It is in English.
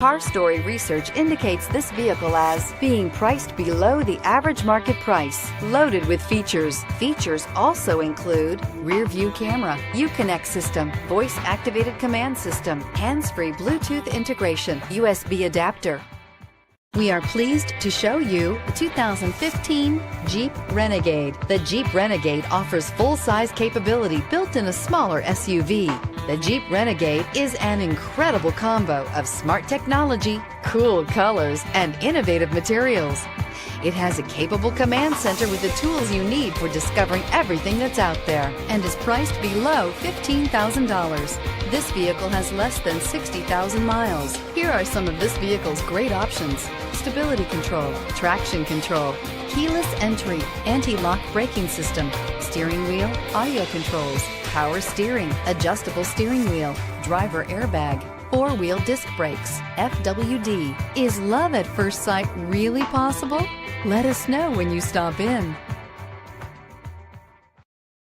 Car Story research indicates this vehicle as being priced below the average market price, loaded with features. Features also include rear view camera, Uconnect system, voice activated command system, hands-free Bluetooth integration, USB adapter. We are pleased to show you the 2015 Jeep Renegade. The Jeep Renegade offers full-size capability built in a smaller SUV. The Jeep Renegade is an incredible combo of smart technology, cool colors, and innovative materials. It has a capable command center with the tools you need for discovering everything that's out there and is priced below $15,000. This vehicle has less than 60,000 miles. Here are some of this vehicle's great options: stability control, traction control, keyless entry, anti-lock braking system, steering wheel audio controls, power steering, adjustable steering wheel, driver airbag, four-wheel disc brakes, FWD. Is love at first sight really possible? Let us know when you stop in.